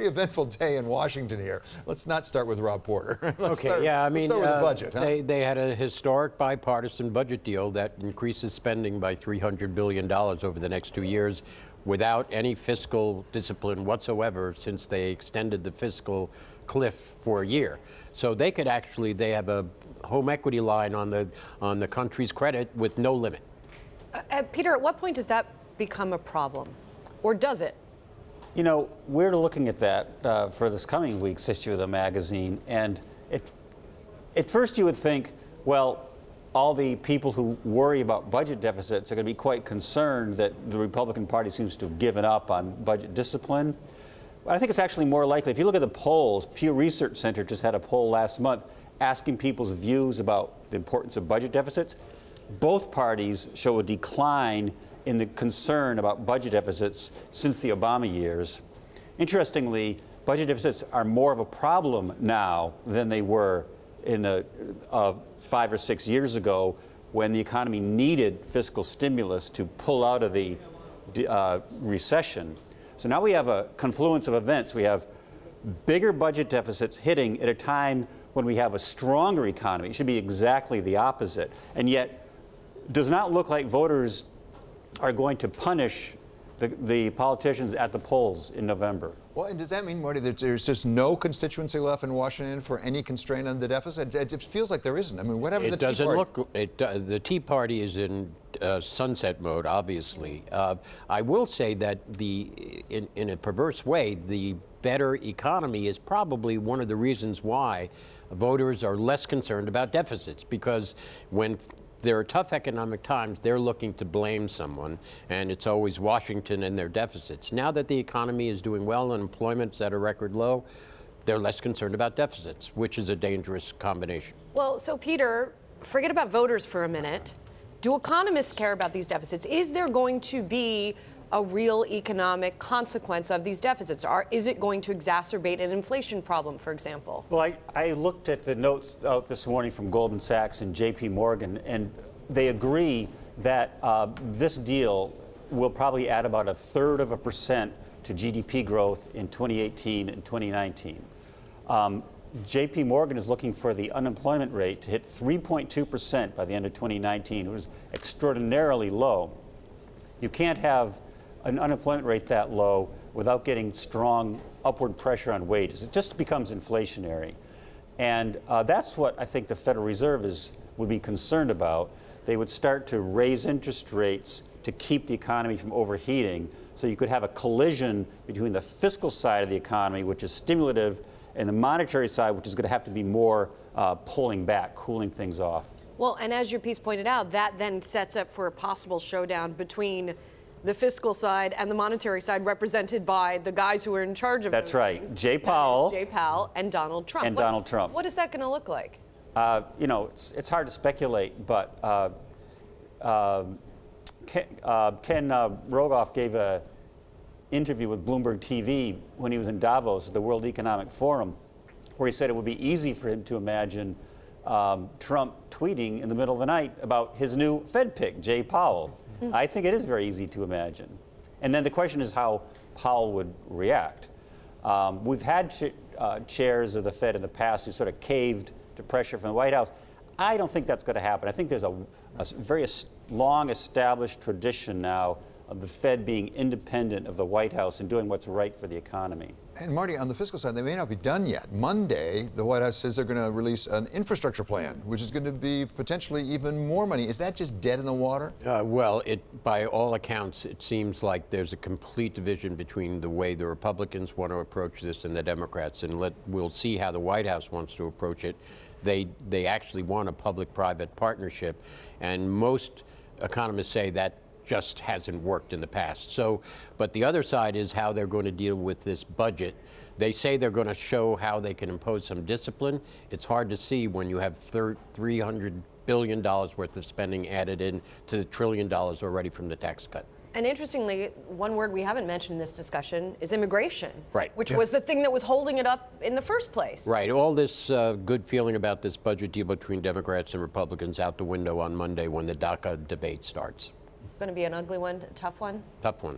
very eventful day in Washington here. Let's not start with Rob Porter. Let's start with the budget. They had a historic bipartisan budget deal that increases spending by $300 billion over the next 2 years without any fiscal discipline whatsoever since they extended the fiscal cliff for a year. So they could actually, they have a home equity line on the country's credit with no limit. Peter, at what point does that become a problem? Or does it? You know, we're looking at that for this coming week's issue of the magazine, and at first you would think, well, all the people who worry about budget deficits are going to be quite concerned that the Republican Party seems to have given up on budget discipline. But I think it's actually more likely. If you look at the polls, Pew Research Center just had a poll last month asking people's views about the importance of budget deficits. Both parties show a decline in the concern about budget deficits since the Obama years. Interestingly, budget deficits are more of a problem now than they were in 5 or 6 years ago when the economy needed fiscal stimulus to pull out of the recession. So now we have a confluence of events. We have bigger budget deficits hitting at a time when we have a stronger economy. It should be exactly the opposite. And yet, does not look like voters are going to punish the politicians at the polls in November. Well, and does that mean, Marty, that there's just no constituency left in Washington for any constraint on the deficit? It feels like there isn't. I mean, whatever the Tea Party. The Tea Party is in sunset mode, obviously. I will say that in a perverse way, the better economy is probably one of the reasons why voters are less concerned about deficits, because when there are tough economic times, they're looking to blame someone, and it's always Washington and their deficits. Now that the economy is doing well and employment's at a record low, they're less concerned about deficits, which is a dangerous combination. Well, so Peter, forget about voters for a minute. Do economists care about these deficits? Is there going to be a real economic consequence of these deficits? Is it going to exacerbate an inflation problem, for example? Well, I looked at the notes out this morning from Goldman Sachs and JP Morgan, and they agree that this deal will probably add about 1/3% to GDP growth in 2018 and 2019. JP Morgan is looking for the unemployment rate to hit 3.2% by the end of 2019. It was extraordinarily low. You can't have an unemployment rate that low without getting strong upward pressure on wages. It just becomes inflationary. And that's what I think the Federal Reserve would be concerned about. They would start to raise interest rates to keep the economy from overheating, so you could have a collision between the fiscal side of the economy, which is stimulative, and the monetary side, which is going to have to be more pulling back, cooling things off. Well, and as your piece pointed out, that then sets up for a possible showdown between the fiscal side and the monetary side, represented by the guys who are in charge of That's right. Jay Powell. Jay Powell and Donald Trump. Donald Trump. What is that going to look like? You know, it's hard to speculate, but Ken Rogoff gave an interview with Bloomberg TV when he was in Davos at the World Economic Forum, where he said it would be easy for him to imagine Trump tweeting in the middle of the night about his new Fed pick, Jay Powell. I think it is very easy to imagine. And then the question is how Powell would react. We've had chairs of the Fed in the past who sort of caved to pressure from the White House. I don't think that's going to happen. I think there's a very long established tradition now of the Fed being independent of the White House and doing what's right for the economy. And Marty, on the fiscal side, they may not be done yet. Monday, the White House says they're going to release an infrastructure plan, which is going to be potentially even more money. Is that just dead in the water? Well, by all accounts, it seems like there's a complete division between the way the Republicans want to approach this and the Democrats, and we'll see how the White House wants to approach it. They actually want a public-private partnership, and most economists say that just hasn't worked in the past. So, but the other side is how they're going to deal with this budget. They say they're going to show how they can impose some discipline. It's hard to see when you have $300 billion worth of spending added in to the $1 trillion already from the tax cut. And interestingly, one word we haven't mentioned in this discussion is immigration. Right. Which was the thing that was holding it up in the first place. Right. All this good feeling about this budget deal between Democrats and Republicans out the window on Monday when the DACA debate starts. Going to be an ugly one, a tough one? Tough one.